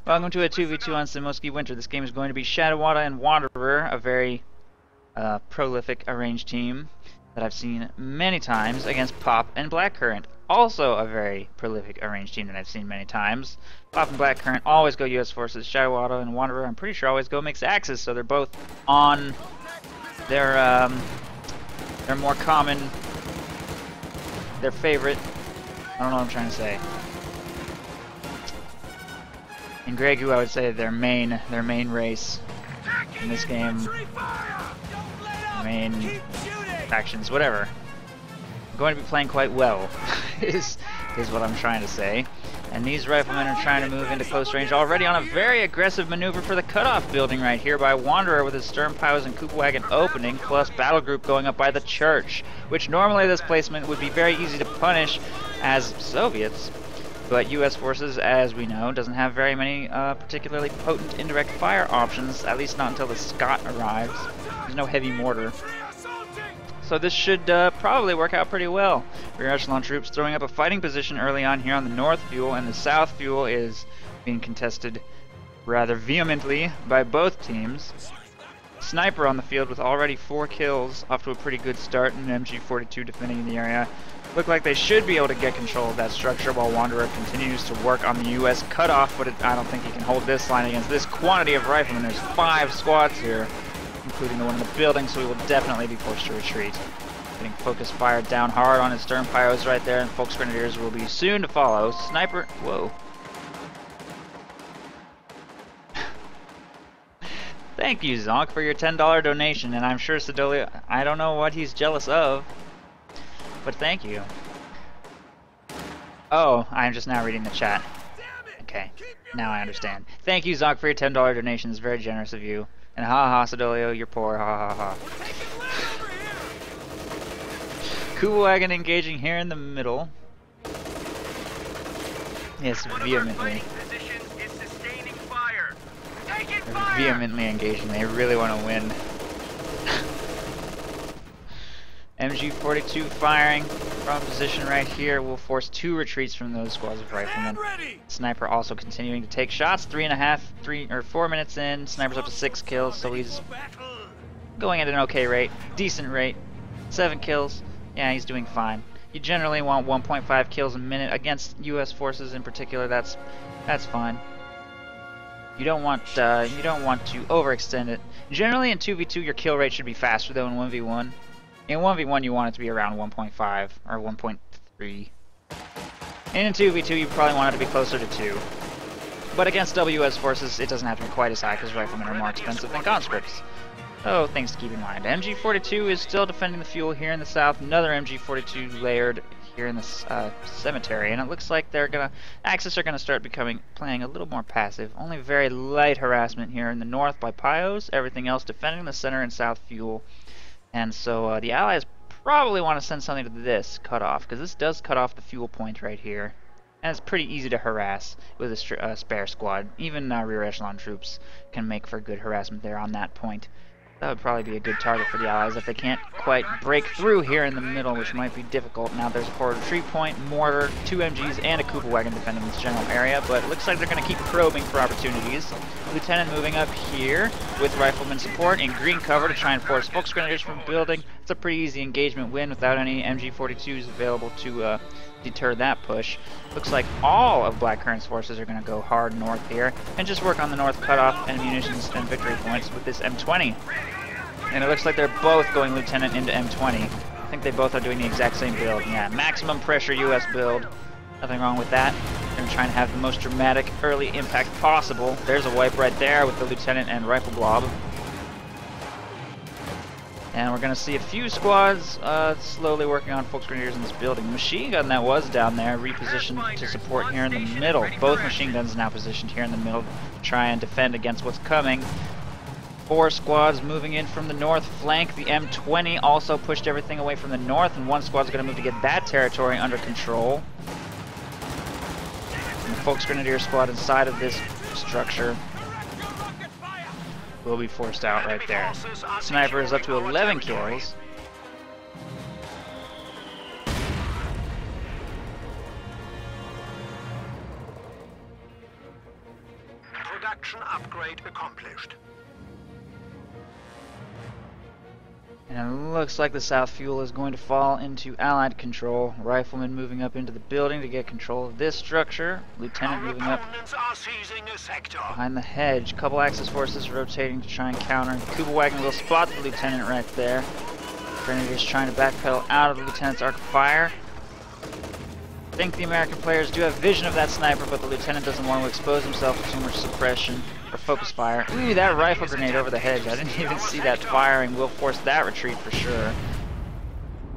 Welcome to a 2v2 on Semoskiy Winter. This game is going to be Shadowwada and Wanderer, a very prolific arranged team that I've seen many times, against Pop and Blackcurrent, also a very prolific arranged team that I've seen many times. Pop and Blackcurrent always go US Forces. Shadowwada and Wanderer, I'm pretty sure, always go mixed axis, so they're both on their more common, their favorite. I don't know what I'm trying to say. In Gregu, I would say their main race in this game, main factions, whatever. I'm going to be playing quite well, is what I'm trying to say. And these riflemen are trying to move into close range already on a very aggressive maneuver for the cutoff building right here by Wanderer with his Stern Piles and Kupa Wagon opening, plus Battle Group going up by the church, which normally this placement would be very easy to punish as Soviets. But US Forces, as we know, doesn't have very many particularly potent indirect fire options, at least not until the Scott arrives. There's no heavy mortar. So this should probably work out pretty well. Rear echelon troops throwing up a fighting position early on here on the north fuel, and the south fuel is being contested rather vehemently by both teams. Sniper on the field with already 4 kills, off to a pretty good start, and an MG42 defending in the area. Look like they should be able to get control of that structure while Wanderer continues to work on the US cutoff, but I don't think he can hold this line against this quantity of riflemen. There's 5 squads here, including the one in the building, so he will definitely be forced to retreat. Getting focus fire down hard on his stern pyros right there, and Folks Grenadiers will be soon to follow. Sniper, whoa. Thank you, Zonk, for your $10 donation, and I'm sure Sedolia, I don't know what he's jealous of, but thank you. Oh, I'm just now reading the chat. Okay, now I understand. Thank you, Zonk, for your $10 donation. It's very generous of you. And ha Sedolio, you're poor, ha ha ha. Kupa Wagon engaging here in the middle. Yes, vehemently. They're vehemently engaging, they really want to win. MG42 firing from position right here will force 2 retreats from those squads of riflemen. Sniper also continuing to take shots. 4 minutes in. Sniper's up to 6 kills, so he's going at an okay rate, decent rate. 7 kills. Yeah, he's doing fine. You generally want 1.5 kills a minute against US forces in particular. That's fine. You don't want to overextend it. Generally in 2v2 your kill rate should be faster though in 1v1. In 1v1 you want it to be around 1.5 or 1.3. And in 2v2 you probably want it to be closer to 2. But against WS forces it doesn't have to be quite as high because riflemen are more expensive than conscripts. So things to keep in mind. MG42 is still defending the fuel here in the south. Another MG42 layered here in the cemetery, and it looks like Axis are gonna start playing a little more passive. Only very light harassment here in the north by Pios. Everything else defending the center and south fuel. And so the Allies probably want to send something to this cutoff, because this does cut off the fuel point right here. And it's pretty easy to harass with a spare squad. Even rear echelon troops can make for good harassment there on that point. That would probably be a good target for the Allies if they can't quite break through here in the middle, which might be difficult. Now there's a forward retreat point, mortar, 2 MGs, and a Kupa Wagon defending this general area, but it looks like they're going to keep probing for opportunities. Lieutenant moving up here with rifleman support in green cover to try and force Folks Grenadiers from building. It's a pretty easy engagement win without any MG42s available to deter that push. Looks like all of Blackcurrent's forces are going to go hard north here and just work on the north cutoff and munitions and victory points with this M20. And it looks like they're both going Lieutenant into M20. I think they both are doing the exact same build. Yeah, maximum pressure US build. Nothing wrong with that. They're going to try and have the most dramatic early impact possible. There's a wipe right there with the Lieutenant and Rifle Blob. And we're going to see a few squads slowly working on Folks Grenadiers in this building. Machine gun that was down there repositioned to support here in the middle. Both machine guns now positioned here in the middle to try and defend against what's coming. 4 squads moving in from the north flank. The M20 also pushed everything away from the north, and 1 squad's going to move to get that territory under control. And the Folks Grenadier squad inside of this structure will be forced out right there. Sniper is up to 11 kills. Production upgrade accomplished. And it looks like the south fuel is going to fall into Allied control. Rifleman moving up into the building to get control of this structure. Lieutenant moving up behind the hedge. Couple Axis forces rotating to try and counter. Kuba Wagon will spot the lieutenant right there. Grenadiers trying to backpedal out of the lieutenant's arc of fire. I think the American players do have vision of that sniper, but the lieutenant doesn't want to expose himself to too much suppression or focus fire. Ooh, that rifle grenade over the hedge. I didn't even see that firing. Will force that retreat for sure.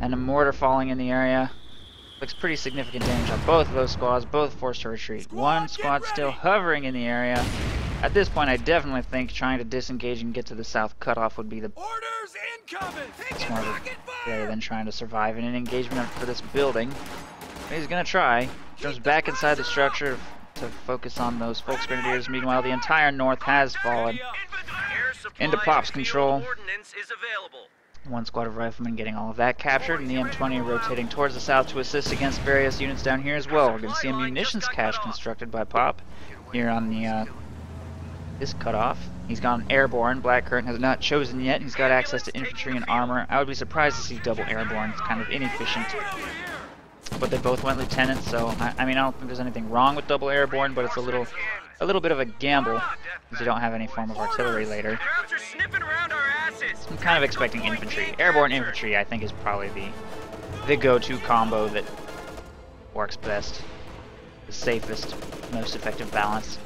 And a mortar falling in the area. Looks pretty significant damage on both of those squads, both forced to retreat. One squad still hovering in the area. At this point, I definitely think trying to disengage and get to the south cutoff would be the smarter play than trying to survive in an engagement for this building. He's gonna try. Jumps back inside the structure to focus on those Volksgrenadiers. Meanwhile, the entire north has fallen into Pop's control. One squad of riflemen getting all of that captured, and the M20 rotating towards the south to assist against various units down here as well. We're gonna see a munitions cache constructed by Pop here on the this cutoff. He's gone airborne. Blackcurrent has not chosen yet. He's got access to infantry and armor. I would be surprised to see double airborne. It's kind of inefficient. But they both went lieutenant, so I mean I don't think there's anything wrong with double airborne, but it's a little bit of a gamble because you don't have any form of artillery later. I'm kind of expecting infantry. Airborne infantry I think is probably the go-to combo that works best, the safest, most effective balance.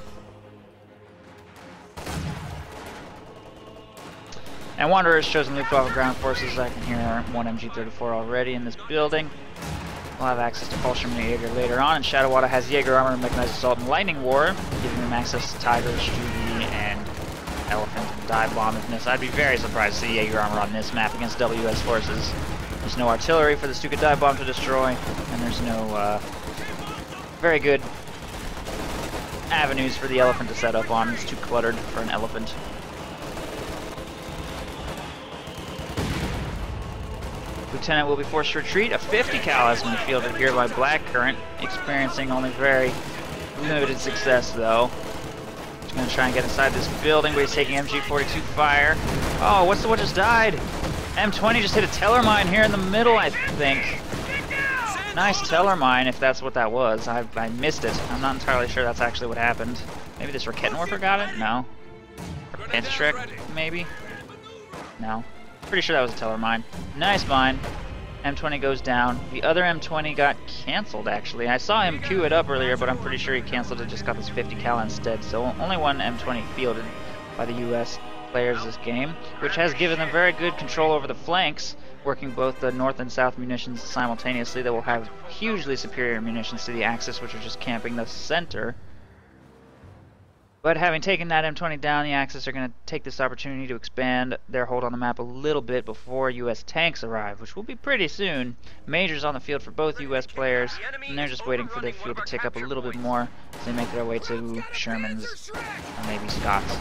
And Wanderer's chosen Luftwaffe ground forces. I can hear one MG-34 already in this building. We'll have access to Fallschirm and Jaeger later on, and Shadowwada has Jaeger armor, mechanized assault, and lightning war, giving them access to Tiger, Stugi, and Elephant and dive bomb in this. I'd be very surprised to see Jaeger armor on this map against WS forces. There's no artillery for the Stuka dive bomb to destroy, and there's no very good avenues for the Elephant to set up on. It's too cluttered for an Elephant. Lieutenant will be forced to retreat. A 50 cal has been fielded here by Blackcurrent, experiencing only very limited success though. He's going to try and get inside this building, but he's taking MG-42 fire. Oh, what's the one just died? M20 just hit a teller mine here in the middle, I think. Nice teller mine, if that's what that was. I missed it. I'm not entirely sure that's actually what happened. Maybe this Rakettenwerfer got it? No. Or Panzerschreck, maybe? No. Pretty sure that was a teller mine. Nice mine. M20 goes down. The other M20 got cancelled, actually. I saw him queue it up earlier, but I'm pretty sure he cancelled it, just got this 50 cal instead. So only one M20 fielded by the US players this game, which has given them very good control over the flanks, working both the north and south munitions simultaneously. That will have hugely superior munitions to the Axis, which are just camping the center. But having taken that M20 down, the Axis are going to take this opportunity to expand their hold on the map a little bit before US tanks arrive, which will be pretty soon. Majors on the field for both US players, and they're just waiting for their field to tick up a little bit more as they make their way to Shermans or maybe Scots.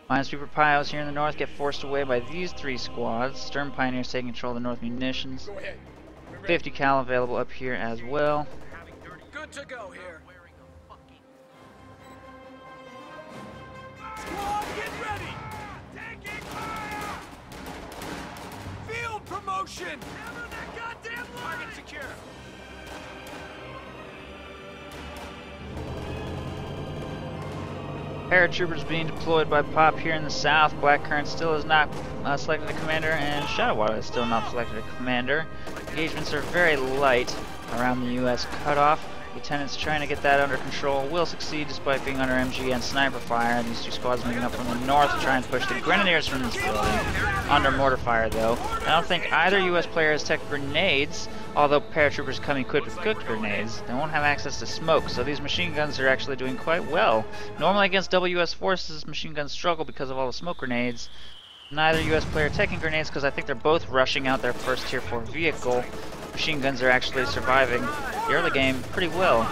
Minesweeper piles here in the north get forced away by these three squads. Stern Pioneers taking control of the north munitions. 50 cal available up here as well. Good to go here. Squad, get ready! Taking fire! Field promotion! Never that goddamn line! Target secure. Paratroopers being deployed by Pop here in the south. Blackcurrent still is not selected a commander, and Shadowwada is still not selected a commander. Engagements are very light around the US cutoff. Lieutenant's trying to get that under control. Will succeed despite being under MG and sniper fire. These two squads moving up from the north to try and push the Grenadiers from this building. Under mortar fire though. I don't think either US player has tech grenades, although paratroopers come equipped with cooked grenades. They won't have access to smoke, so these machine guns are actually doing quite well. Normally against WS forces, machine guns struggle because of all the smoke grenades. Neither US player teching grenades because I think they're both rushing out their first tier 4 vehicle. Machine guns are actually surviving the early game pretty well.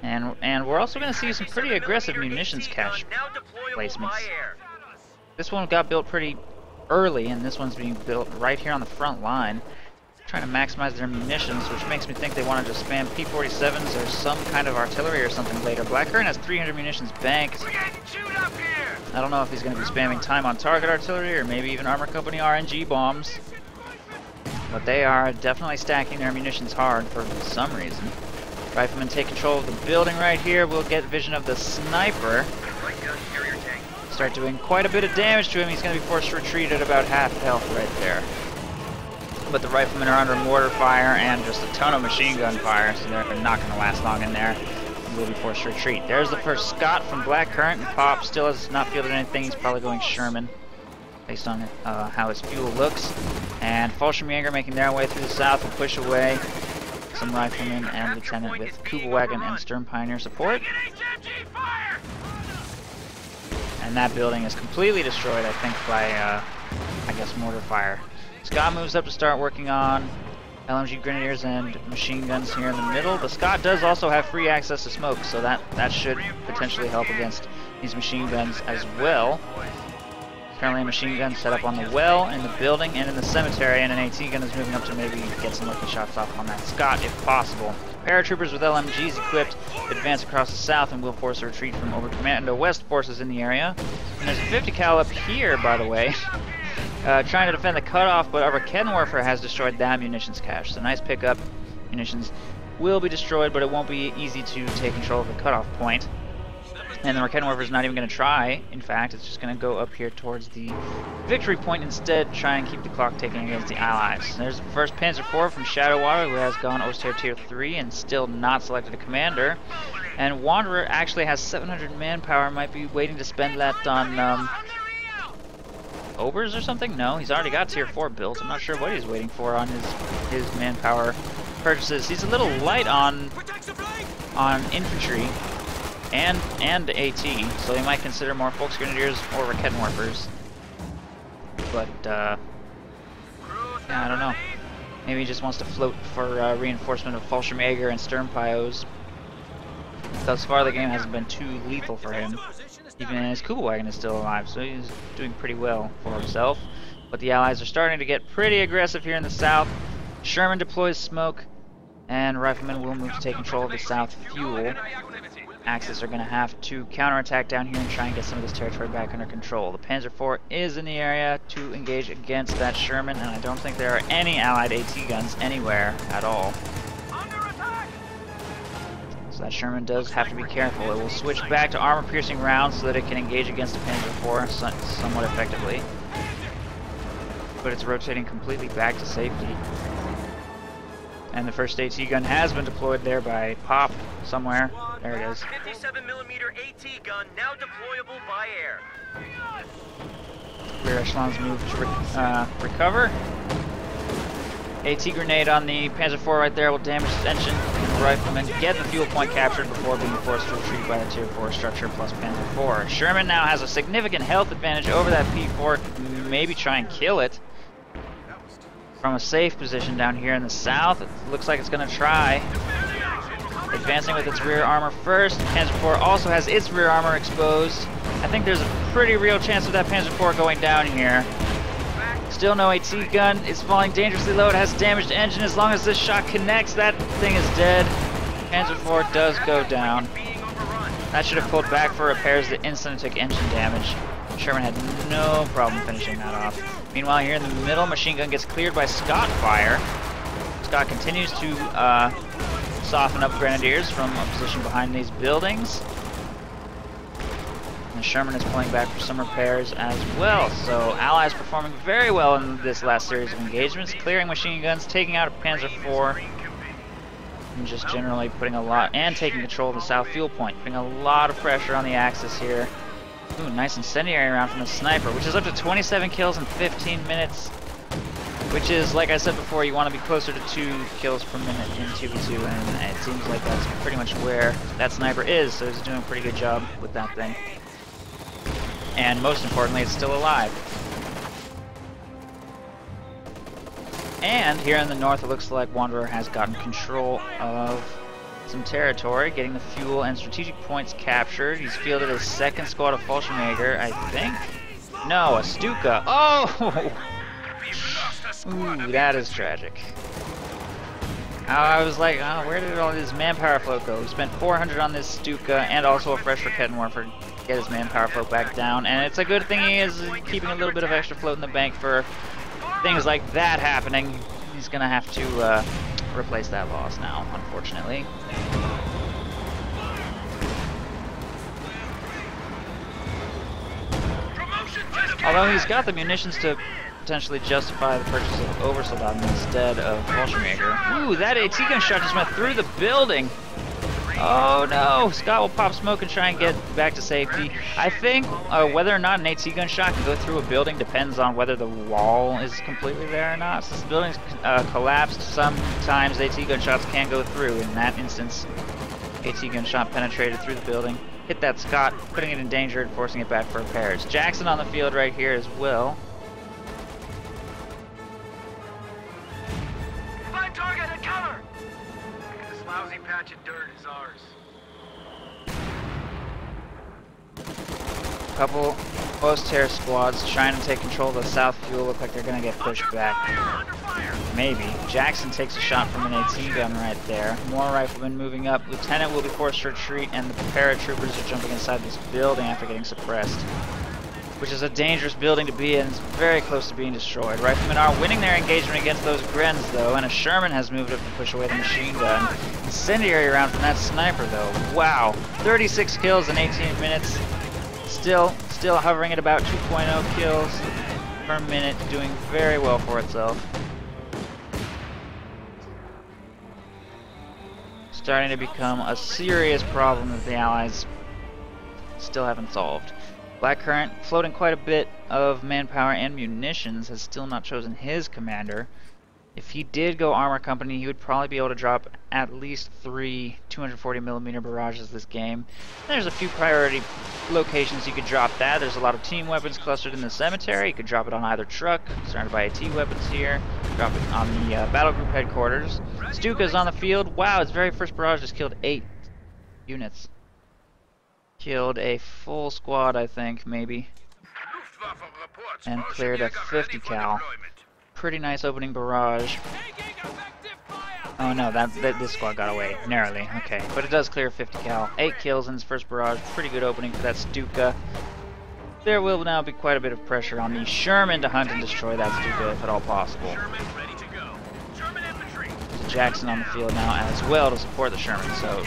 And we're also going to see some pretty aggressive munitions cache placements. This one got built pretty early, and this one's being built right here on the front line, trying to maximize their munitions, which makes me think they want to just spam P-47s or some kind of artillery or something later. Blackcurrent has 300 munitions banked. I don't know if he's going to be spamming time on target artillery or maybe even Armor Company RNG bombs, but they are definitely stacking their munitions hard for some reason. Riflemen take control of the building right here. We'll get vision of the sniper. Start doing quite a bit of damage to him. He's going to be forced to retreat at about half health right there. But the riflemen are under mortar fire and just a ton of machine gun fire, so they're not going to last long in there. We'll be forced to retreat. There's the first Scott from Blackcurrent, and Pop still has not fielded anything. He's probably going Sherman, based on how his fuel looks. And Fallschirmjäger making their way through the south and push away some riflemen and lieutenant with Kubelwagen and Sturm Pioneer support. And that building is completely destroyed, I think, by, I guess, mortar fire. Scott moves up to start working on LMG Grenadiers and machine guns here in the middle. But Scott does also have free access to smoke, so that should potentially help against these machine guns as well. Currently a machine gun set up on the well, in the building, and in the cemetery, and an AT gun is moving up to maybe get some lucky shots off on that Scott if possible. Paratroopers with LMGs equipped advance across the south and will force a retreat from over Commando West forces in the area. And there's a 50 cal up here, by the way, trying to defend the cutoff, but our Raketenwerfer has destroyed that munitions cache. So nice pickup. Munitions will be destroyed, but it won't be easy to take control of the cutoff point. And the Raketenwerfer is not even going to try. In fact, it's just going to go up here towards the victory point instead, try and keep the clock ticking against the Allies. There's the first Panzer IV from Shadowwada, who has gone Oster Tier 3 and still not selected a commander. And Wanderer actually has 700 manpower, might be waiting to spend that on Obers or something? No, he's already got Tier 4 built. I'm not sure what he's waiting for on his manpower purchases. He's a little light on infantry and AT, so he might consider more Volksgrenadiers or Raketenwerfers. But yeah, I don't know. Maybe he just wants to float for reinforcement of Fallschirmjäger and Sturmpios. Thus far, the game hasn't been too lethal for him. Even his Kubelwagen is still alive, so he's doing pretty well for himself. But the Allies are starting to get pretty aggressive here in the south. Sherman deploys smoke, and Riflemen will move to take control of the south fuel. Axis are going to have to counterattack down here and try and get some of this territory back under control. The Panzer IV is in the area to engage against that Sherman, and I don't think there are any Allied AT guns anywhere at all. So that Sherman does have to be careful. It will switch back to armor-piercing rounds so that it can engage against the Panzer IV somewhat effectively. But it's rotating completely back to safety. And the first AT gun has been deployed there by Pop somewhere. There it is. 57mm AT gun now deployable by air. Rear echelons move to recover. AT grenade on the Panzer IV right there will damage its engine, and the Riflemen get the fuel point captured before being forced to retreat by the Tier 4 structure plus Panzer IV. Sherman now has a significant health advantage over that P4, maybe try and kill it. From a safe position down here in the south, it looks like it's going to try. Advancing with its rear armor first. Panzer IV also has its rear armor exposed. I think there's a pretty real chance of that Panzer IV going down here. Still no AT gun. It's falling dangerously low. It has damaged engine. As long as this shot connects, that thing is dead. Panzer IV does go down. That should have pulled back for repairs that instantly took engine damage. Sherman had no problem finishing that off. Meanwhile, here in the middle, machine gun gets cleared by Scott fire. Scott continues to soften up Grenadiers from a position behind these buildings. And Sherman is pulling back for some repairs as well. So Allies performing very well in this last series of engagements, clearing machine guns, taking out a Panzer IV, and just generally putting a lot, and taking control of the south fuel point, putting a lot of pressure on the Axis here. Ooh, nice incendiary round from the sniper, which is up to 27 kills in 15 minutes. Which is, like I said before, you want to be closer to 2 kills per minute in 2v2, and it seems like that's pretty much where that sniper is, so he's doing a pretty good job with that thing. And most importantly, it's still alive. And here in the north, it looks like Wanderer has gotten control of some territory, getting the fuel and strategic points captured. He's fielded his second squad of Fallschirmjäger, I think. No, a Stuka. Oh! Ooh, that is tragic. I was like, oh, where did all this manpower float go? We spent 400 on this Stuka and also a fresh Rakettenwerfer to get his manpower float back down. And it's a good thing he is keeping a little bit of extra float in the bank for things like that happening. He's going to have to replace that loss now, unfortunately. Although he's got the munitions to potentially justify the purchase of Oversoldaten instead of Fallschirmjäger. Ooh, that AT gun shot just went through the building. Oh no! Scott will pop smoke and try and get back to safety. I think whether or not an AT gun shot can go through a building depends on whether the wall is completely there or not. Since the building's collapsed, sometimes AT gun shots can go through. In that instance, AT gun shot penetrated through the building, hit that Scott, putting it in danger and forcing it back for repairs. Jackson on the field right here as well. Find target and cover! This lousy patch of dirt is ours. Couple post-terror squads trying to take control of the south fuel. Look like they're going to get pushed back. Maybe. Jackson takes a shot from an AT gun right there. More riflemen moving up. Lieutenant will be forced to retreat, and the paratroopers are jumping inside this building after getting suppressed, which is a dangerous building to be in. It's very close to being destroyed. Riflemen are winning their engagement against those Grens, though, and a Sherman has moved up to push away the machine gun. Incendiary round from that sniper, though. Wow. 36 kills in 18 minutes. Still hovering at about 2.0 kills per minute, doing very well for itself. Starting to become a serious problem that the Allies still haven't solved. Blackcurrent, floating quite a bit of manpower and munitions, has still not chosen his commander. If he did go armor company, he would probably be able to drop at least 3 240mm barrages this game. There's a few priority locations you could drop that. There's a lot of team weapons clustered in the cemetery. You could drop it on either truck, surrounded by AT weapons here. Drop it on the battle group headquarters. Stuka's on the field. Wow, his very first barrage just killed 8 units. Killed a full squad, I think, maybe. And cleared a 50 cal. Pretty nice opening barrage. Oh no, this squad got away narrowly. Okay, but it does clear 50 cal. 8 kills in his first barrage. Pretty good opening for that Stuka. There will now be quite a bit of pressure on the Sherman to hunt and destroy that Stuka if at all possible. Jackson on the field now as well to support the Sherman. So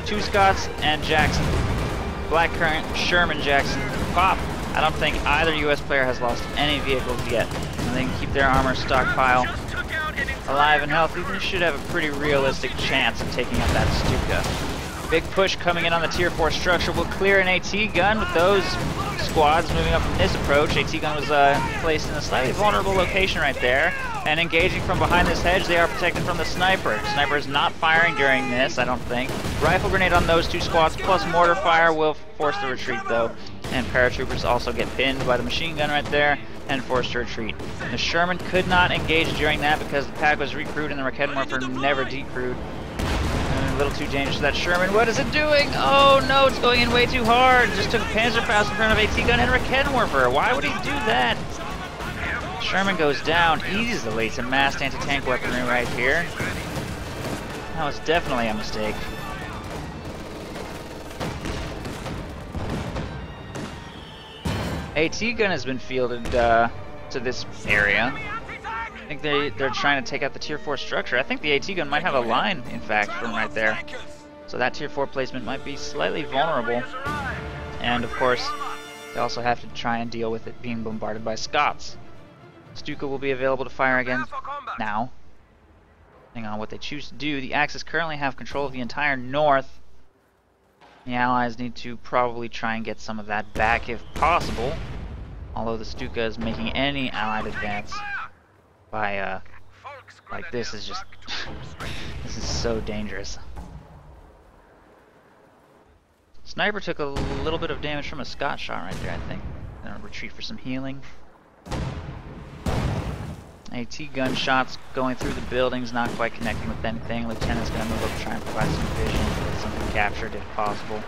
2 Scots and Jackson. Blackcurrent, Sherman, Jackson, pop. I don't think either US player has lost any vehicles yet. And they can keep their armor stockpile alive and healthy. They should have a pretty realistic chance of taking out that Stuka. Big push coming in on the tier 4 structure will clear an AT gun with those squads moving up from this approach. AT gun was placed in a slightly vulnerable location right there. And engaging from behind this hedge, they are protected from the sniper. Sniper is not firing during this, I don't think. Rifle grenade on those 2 squads, plus mortar fire will force the retreat, though. And paratroopers also get pinned by the machine gun right there and forced to retreat. The Sherman could not engage during that because the pack was recrewed and the Rakettenwerfer never decrewed. A little too dangerous for that Sherman. What is it doing? Oh no, it's going in way too hard. Just took a Panzerfaust in front of AT gun and Rakettenwerfer. Why would he do that? Sherman goes down easily to massed anti-tank weaponry right here. That was definitely a mistake. AT gun has been fielded to this area. I think they're trying to take out the tier 4 structure. I think the AT gun might have a line, in fact, from right there. So that tier 4 placement might be slightly vulnerable. And of course, they also have to try and deal with it being bombarded by Scots. Stuka will be available to fire again now. Depending on what they choose to do. The Axis currently have control of the entire north. The Allies need to probably try and get some of that back if possible. Although the Stuka is making any Allied advance by, like, this is just, this is so dangerous. Sniper took a little bit of damage from a Scott shot right there, I think. Gonna retreat for some healing. AT gunshots going through the buildings, not quite connecting with anything. Lieutenant's going to move up to try and provide some vision, get something captured if possible.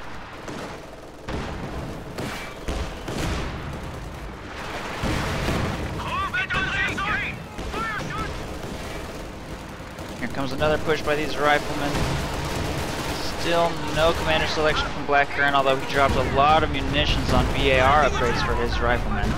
Here comes another push by these riflemen. Still no commander selection from Blackcurrent, although he dropped a lot of munitions on VAR upgrades for his riflemen.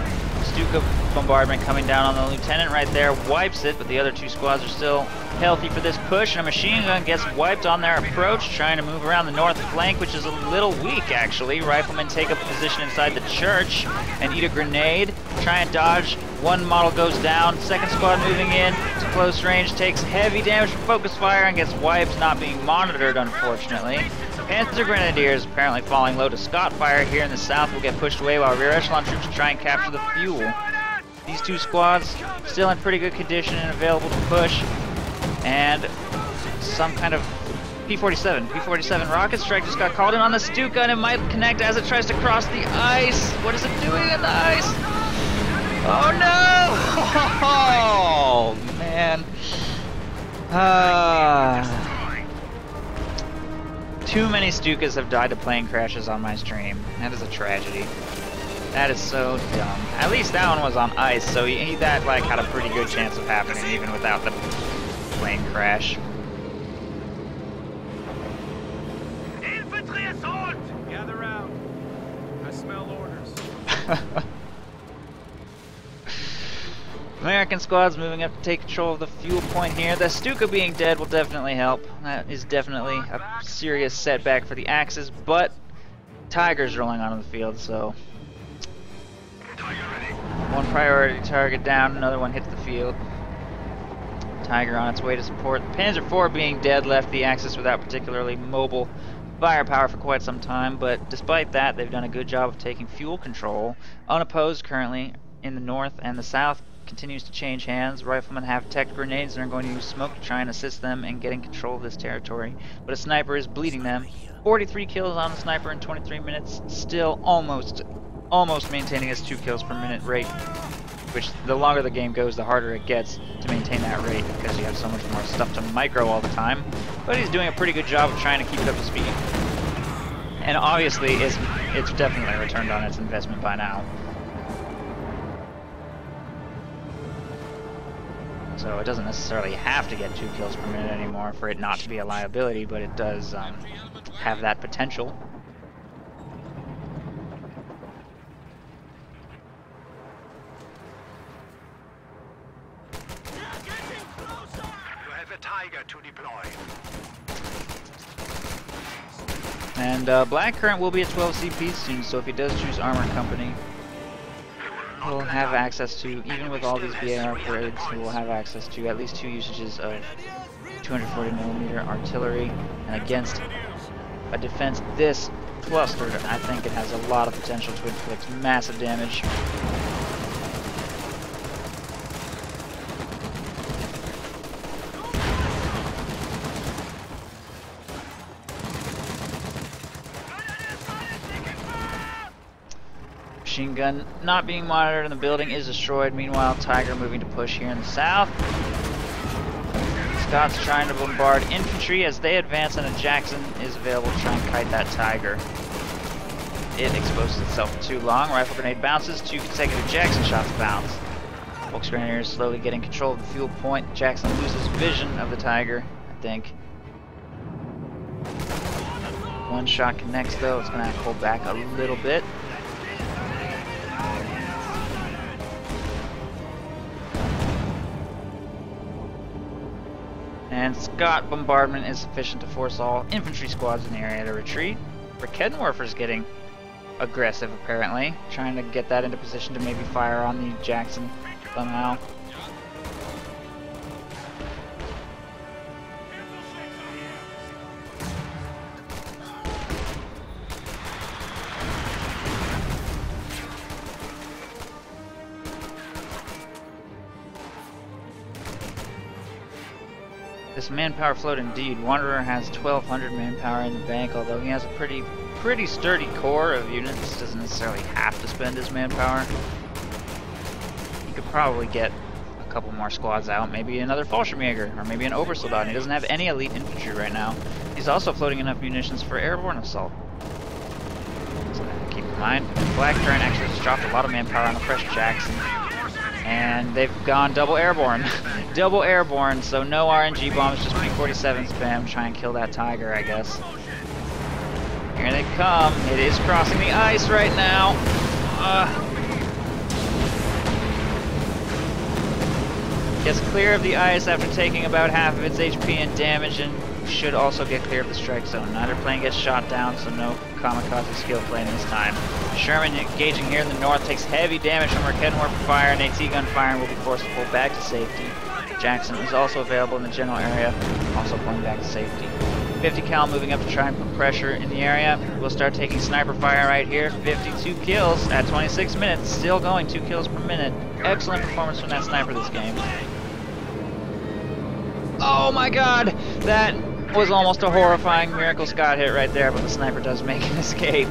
Stuka bombardment coming down on the lieutenant right there, wipes it, but the other two squads are still healthy for this push, and a machine gun gets wiped on their approach, trying to move around the north flank, which is a little weak actually. Riflemen take up a position inside the church and eat a grenade, try and dodge. One model goes down, second squad moving in to close range, takes heavy damage from focus fire and gets wiped, not being monitored unfortunately. Panther Grenadiers apparently falling low to Scott fire here in the south will get pushed away while rear echelon troops try and capture the fuel. These two squads still in pretty good condition and available to push, and some kind of P-47 rocket strike just got called in on the Stuka, and it might connect as it tries to cross the ice. What is it doing in the ice? Oh no! Oh man. Too many Stukas have died to plane crashes on my stream. That is a tragedy. That is so dumb. At least that one was on ice, so that like had a pretty good chance of happening even without the plane crash. Infantry assault! Gather round. I smell orders. American squads moving up to take control of the fuel point here. The Stuka being dead will definitely help. That is definitely a serious setback for the Axis, but Tiger's rolling onto the field, so one priority target down, another one hits the field. Tiger on its way to support. The Panzer IV being dead left the Axis without particularly mobile firepower for quite some time, but despite that, they've done a good job of taking fuel control, unopposed currently in the north, and the south continues to change hands. Riflemen have tech grenades and are going to use smoke to try and assist them in getting control of this territory, but a sniper is bleeding them. 43 kills on the sniper in 23 minutes, still almost maintaining its 2 kills per minute rate, which the longer the game goes, the harder it gets to maintain that rate because you have so much more stuff to micro all the time. But he's doing a pretty good job of trying to keep it up to speed. And obviously, it's definitely returned on its investment by now. So it doesn't necessarily have to get 2 kills per minute anymore for it not to be a liability, but it does have that potential. You have a Tiger to deploy. And Blackcurrent will be at 12 CP soon, so if he does choose Armored Company, he'll have access to, even with all these BAR upgrades, he will have access to at least 2 usages of 240mm artillery, and against a defense this clustered, I think it has a lot of potential to inflict massive damage. Machine gun not being monitored and the building is destroyed. Meanwhile, Tiger moving to push here in the south. Scott's trying to bombard infantry as they advance, and a Jackson is available to try and kite that Tiger. It exposes itself for too long. Rifle grenade bounces, 2 consecutive Jackson shots bounce. Volks Grenadiers slowly getting control of the fuel point. Jackson loses vision of the Tiger, I think. One shot connects though, it's going to have to pull back a little bit. And Scott bombardment is sufficient to force all infantry squads in the area to retreat. Rakedenwerfer's getting aggressive apparently, trying to get that into position to maybe fire on the Jackson somehow. This manpower float indeed. Wanderer has 1,200 manpower in the bank, although he has a pretty sturdy core of units. Doesn't necessarily have to spend his manpower. He could probably get a couple more squads out, maybe another Fallschirmjäger, or maybe an Obersoldat. He doesn't have any elite infantry right now. He's also floating enough munitions for airborne assault. So keep in mind, Blackcurrent actually just dropped a lot of manpower on the fresh Jackson. And they've gone double airborne. Double airborne, so no RNG bombs, just P-47 spam. Try and kill that Tiger, I guess. Here they come. It is crossing the ice right now. Gets clear of the ice after taking about half of its HP and damage, and should also get clear of the strike zone. Neither plane gets shot down, so no kamikaze skill plane this time. Sherman engaging here in the north takes heavy damage from Raketenwerfer fire and AT gun fire and will be forced to pull back to safety. Jackson is also available in the general area, also pulling back to safety. 50 cal moving up to try and put pressure in the area. We'll start taking sniper fire right here. 52 kills at 26 minutes, still going 2 kills per minute. Excellent performance from that sniper this game. Oh my god! That was almost a horrifying Miracle Scott hit right there, but the sniper does make an escape.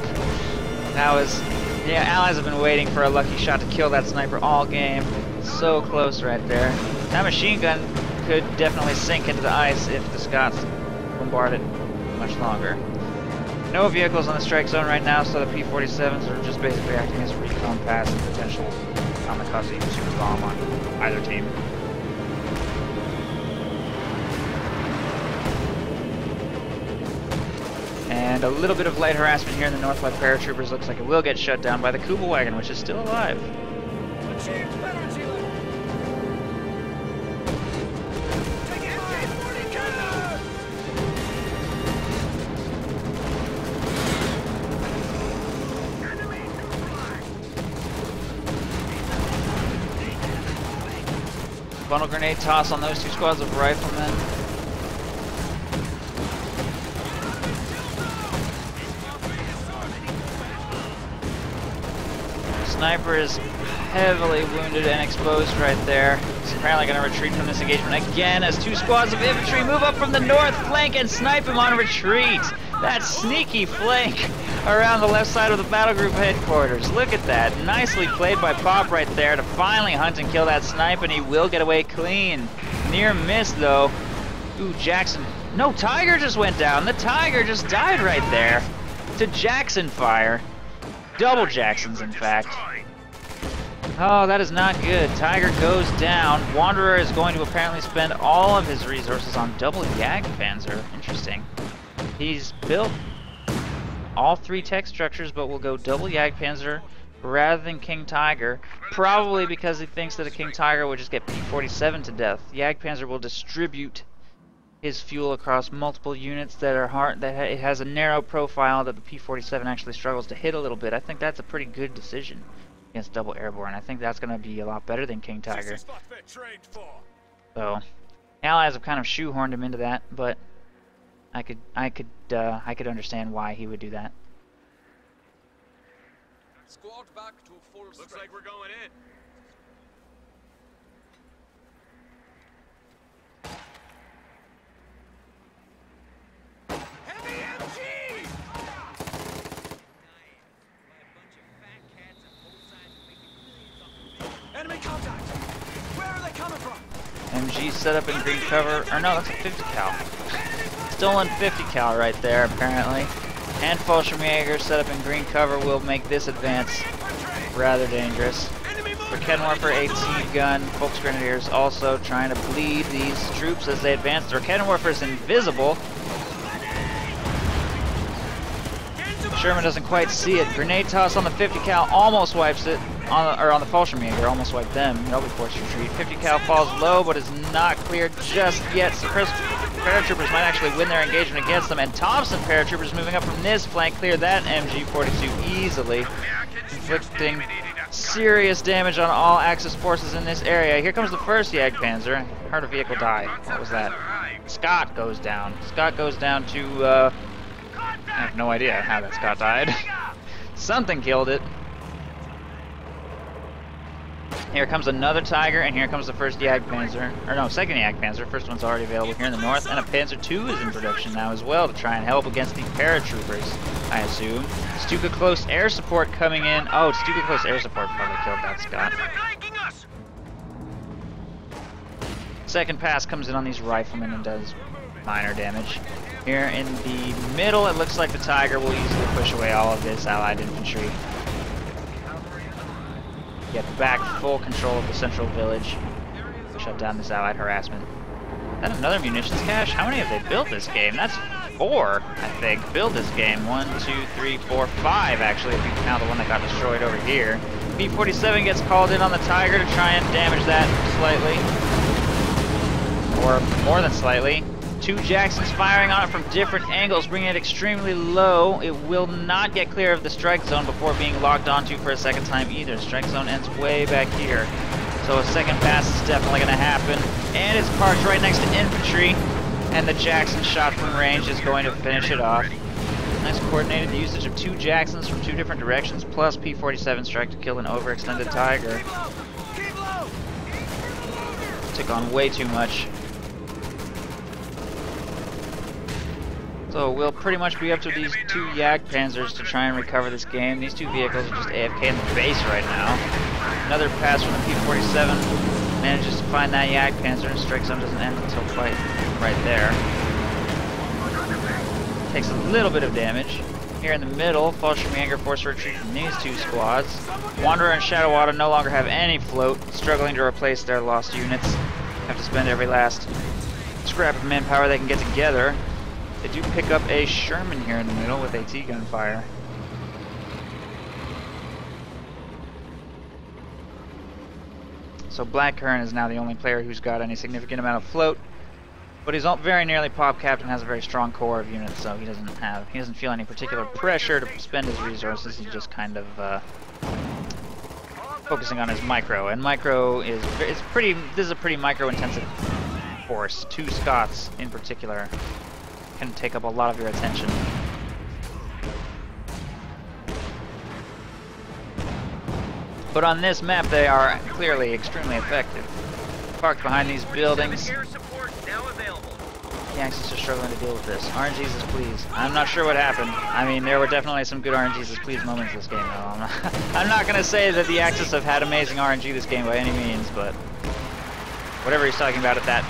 That was... yeah, Allies have been waiting for a lucky shot to kill that sniper all game. So close right there. That machine gun could definitely sink into the ice if the Scots bombard it much longer. No vehicles on the strike zone right now, so the P-47s are just basically acting as recon pads and potential kamikaze super bomb on either team. And a little bit of light harassment here in the north by paratroopers. Looks like it will get shut down by the Kubel wagon, which is still alive. Bundle grenade toss on those two squads of riflemen. Sniper is heavily wounded and exposed right there. He's apparently going to retreat from this engagement again as two squads of infantry move up from the north flank and snipe him on retreat. That sneaky flank around the left side of the battle group headquarters. Look at that. Nicely played by Pop right there to finally hunt and kill that snipe, and he will get away clean. Near miss though. Ooh, Jackson. No, Tiger just went down. The Tiger just died right there to Jackson fire. Double Jacksons, in fact. Oh, that is not good. Tiger goes down. Wanderer is going to apparently spend all of his resources on double Jagdpanzer. Interesting. He's built all 3 tech structures, but will go double Jagdpanzer rather than King Tiger. Probably because he thinks that a King Tiger would just get P-47 to death. Jagdpanzer will distribute his fuel across multiple units that are hard, it has a narrow profile that the P-47 actually struggles to hit a little bit. I think that's a pretty good decision against double airborne. I think that's going to be a lot better than King Tiger. So, Allies have kind of shoehorned him into that, but I could understand why he would do that. Squad back to full strength. Looks like we're going in. Enemy contact! Where are they coming from? MG set up in green cover, or no, that's a 50 cal. Stolen 50 cal right there, apparently. And Fallschirmjäger set up in green cover will make this advance rather dangerous. Raketenwerfer AT gun, Volksgrenadiers also trying to bleed these troops as they advance. The Raketenwerfer is invisible. Sherman doesn't quite see it. Grenade toss on the 50 cal almost wipes it. On the Fallschirmjäger, almost wiped them. They'll be forced to retreat. 50 cal falls low, but is not cleared just yet. So paratroopers might actually win their engagement against them. And Thompson paratroopers moving up from this flank clear that MG42 easily, inflicting serious damage on all Axis forces in this area. Here comes the first Jagdpanzer. Heard a vehicle die. What was that? Scott goes down. Scott goes down to, I have no idea how that Scott died. Something killed it. Here comes another Tiger, and here comes the first Jagdpanzer. Or no, second Jagdpanzer. First one's already available here in the north, and a Panzer II is in production now as well to try and help against the paratroopers, I assume. Stuka Close air support coming in. Oh, Stuka Close air support probably killed that Scott. second pass comes in on these riflemen and does minor damage. Here in the middle, it looks like the Tiger will easily push away all of this allied infantry. Get back full control of the central village. Shut down this allied harassment. Is that another munitions cache? How many have they built this game? That's 4, I think, build this game. 1, 2, 3, 4, 5 actually, if you count the one that got destroyed over here. B-47 gets called in on the Tiger to try and damage that slightly. Or more than slightly. 2 Jacksons firing on it from different angles, bringing it extremely low. It will not get clear of the strike zone before being locked onto for a second time either. Strike zone ends way back here. So a second pass is definitely going to happen. And it's parked right next to infantry. And the Jackson shot from range is going to finish it off. Nice coordinated usage of 2 Jacksons from 2 different directions, plus P-47 strike to kill an overextended Tiger. Took on way too much. So we'll pretty much be up to these 2 Jagdpanzers to try and recover this game. These 2 vehicles are just AFK in the base right now. Another pass from the P-47 manages to find that Jagdpanzer, and strike zone doesn't end until quite right there. Takes a little bit of damage. Here in the middle, Fallschirmjäger force retreat from these 2 squads. Wanderer and Shadowwada no longer have any float, struggling to replace their lost units. Have to spend every last scrap of manpower they can get together. They do pick up a Sherman here in the middle with AT gunfire. So Blackcurrent is now the only player who's got any significant amount of float, but he's very nearly pop capped and has a very strong core of units, so he doesn't feel any particular pressure to spend his resources. He's just kind of focusing on his micro, and micro is this is a pretty micro intensive force. 2 Scots in particular can take up a lot of your attention. But on this map, they are clearly extremely effective. Parked behind these buildings. The Axis are struggling to deal with this. RNGesus, please. I'm not sure what happened. I mean, there were definitely some good RNGesus, please moments this game, though. I'm not going to say that the Axis have had amazing RNG this game by any means, but whatever he's talking about at that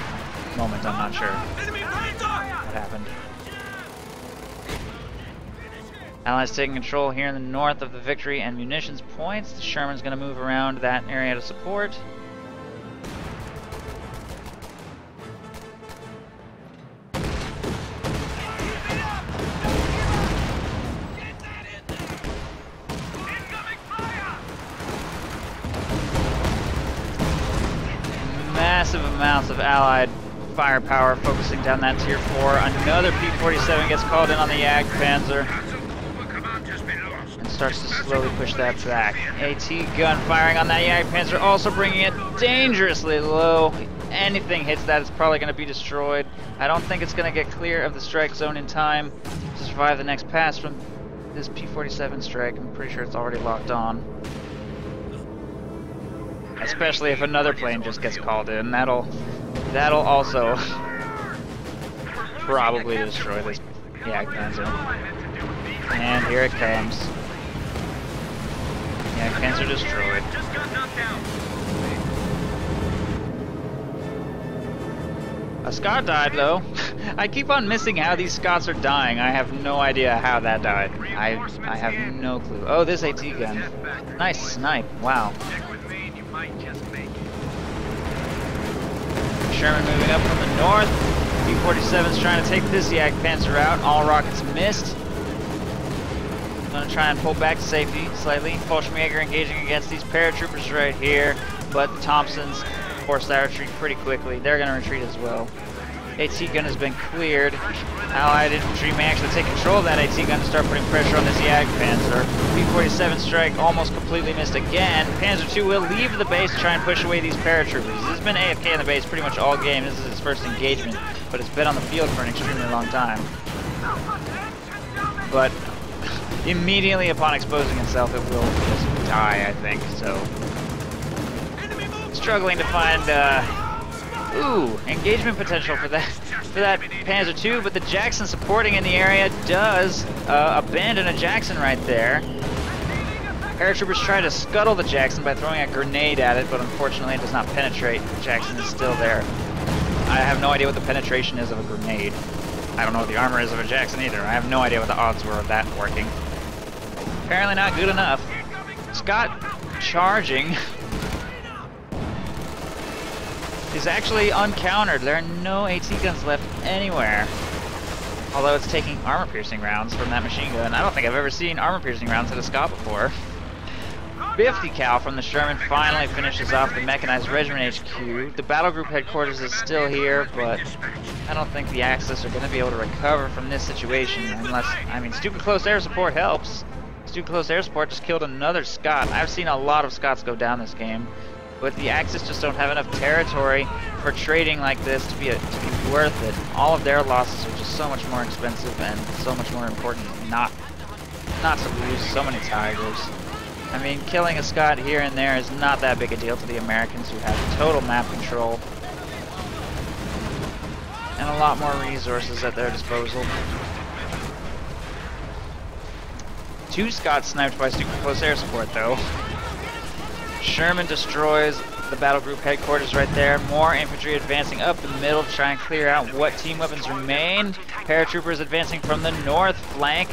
moment, I'm not sure what happened. Allies taking control here in the north of the victory and munitions points. The Sherman's going to move around that area to support. Massive amounts of Allied firepower focusing down that tier 4. Another P-47 gets called in on the Jagdpanzer and starts to slowly push that back. AT gun firing on that Jagdpanzer, also bringing it dangerously low. Anything hits that, it's probably going to be destroyed. I don't think it's going to get clear of the strike zone in time to survive the next pass from this P-47 strike. I'm pretty sure it's already locked on. Especially if another plane just gets called in, that'll also probably destroy this Jagdpanzer. And here it comes. Jagdpanzer destroyed. A Scot died though. I keep on missing how these Scots are dying. I have no idea how that died. I have no clue. Oh, this AT gun. Nice snipe. Wow. Sherman moving up from the north. B-47's trying to take this Jagdpanzer out. All rockets missed. Gonna try and pull back to safety slightly. Fallschirmjäger engaging against these paratroopers right here, but the Thompsons force that retreat pretty quickly. They're gonna retreat as well. AT gun has been cleared. Allied infantry may actually take control of that AT gun to start putting pressure on this Jagdpanzer. B-47 strike almost completely missed again. Panzer II will leave the base to try and push away these paratroopers. He's been AFK in the base pretty much all game. This is his first engagement, but it's been on the field for an extremely long time. But immediately upon exposing itself, it will just die, I think. So, struggling to find engagement potential for that Panzer II, but the Jackson supporting in the area does abandon a Jackson right there. Paratroopers try to scuttle the Jackson by throwing a grenade at it, but unfortunately it does not penetrate. The Jackson is still there. I have no idea what the penetration is of a grenade. I don't know what the armor is of a Jackson either. I have no idea what the odds were of that working. Apparently not good enough. Scott charging is actually uncountered. There are no AT guns left anywhere. Although it's taking armor-piercing rounds from that machine gun. I don't think I've ever seen armor-piercing rounds at a Scott before. 50 cal from the Sherman finally finishes off the mechanized regiment HQ. The battle group headquarters is still here, but I don't think the Axis are going to be able to recover from this situation unless, I mean, stupid close air support helps. Stupid close air support just killed another Scott. I've seen a lot of Scotts go down this game, but the Axis just don't have enough territory for trading like this to be worth it. All of their losses are just so much more expensive and so much more important not to lose so many Tigers. I mean, killing a Scott here and there is not that big a deal to the Americans, who have total map control and a lot more resources at their disposal. 2 Scotts sniped by super close air support though. Sherman destroys the battle group headquarters right there. More infantry advancing up the middle to try and clear out what team weapons remain. Paratroopers advancing from the north flank.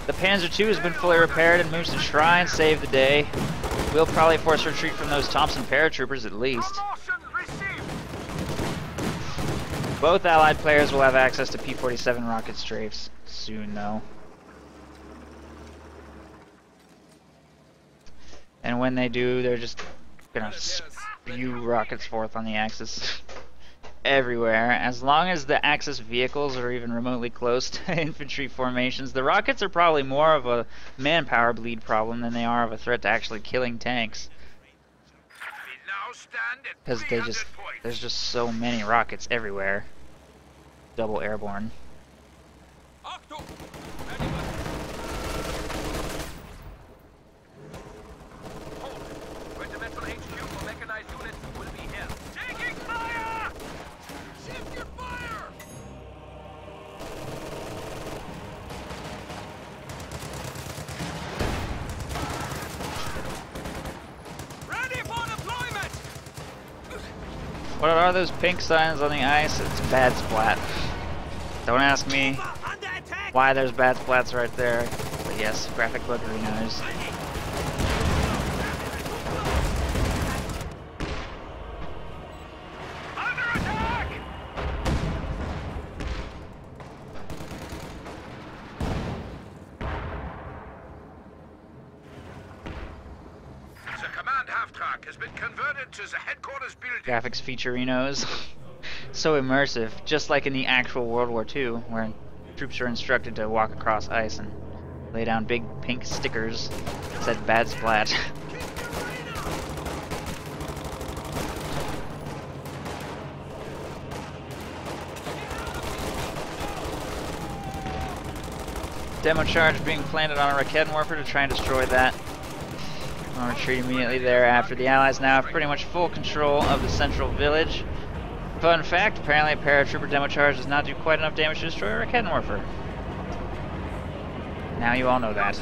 The Panzer II has been fully repaired and moves to try and save the day. We'll probably force retreat from those Thompson paratroopers at least. Both Allied players will have access to P-47 rocket strafes soon though. And when they do, they're just gonna spew rockets forth on the Axis everywhere. As long as the Axis vehicles are even remotely close to infantry formations, the rockets are probably more of a manpower bleed problem than they are of a threat to actually killing tanks. Because there's just so many rockets everywhere. Double airborne. Regimental HQ for mechanized units will be here. Taking fire! Shift your fire! Ready for deployment! What are those pink signs on the ice? It's bad splat. Don't ask me why there's bad splats right there. But yes, graphic buggery knows. Has been converted to the headquarters building. Graphics featureinos. So immersive, just like in the actual World War II, where troops are instructed to walk across ice and lay down big pink stickers that said bad splat. Demo charge being planted on a Rakettenwerfer to try and destroy that. I'll retreat immediately thereafter. The Allies now have pretty much full control of the central village. Fun fact, apparently a paratrooper demo charge does not do quite enough damage to destroy a Rakettenwerfer. Now you all know that.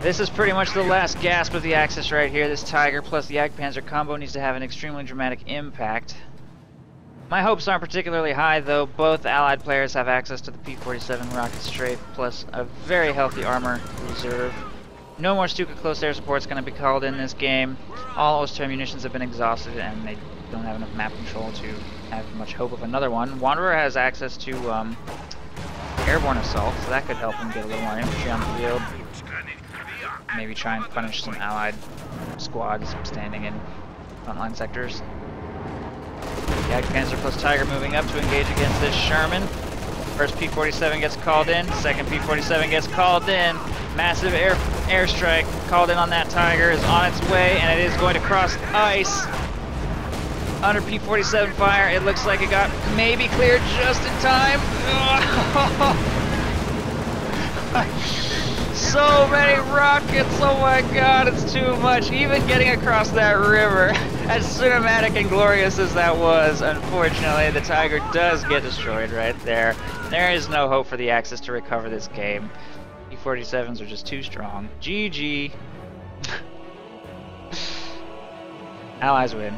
This is pretty much the last gasp of the Axis right here. This Tiger plus the Jagdpanzer combo needs to have an extremely dramatic impact. My hopes aren't particularly high though. Both Allied players have access to the P-47 rocket strafe plus a very healthy armor reserve. No more Stuka close air support is going to be called in this game. All Oster munitions have been exhausted and they don't have enough map control to have much hope of another one. Wanderer has access to airborne assault, so that could help him get a little more infantry on the field. Maybe try and punish some Allied squads standing in frontline sectors. Jagdpanzer plus Tiger moving up to engage against this Sherman. First P-47 gets called in, second P-47 gets called in. Massive airstrike called in on that Tiger is on its way, and it is going to cross ice. Under P-47 fire, it looks like it got maybe cleared just in time. So many rockets, oh my god, it's too much. Even getting across that river, as cinematic and glorious as that was, unfortunately, the Tiger does get destroyed right there. There is no hope for the Axis to recover this game. P-47s are just too strong. GG. Allies win.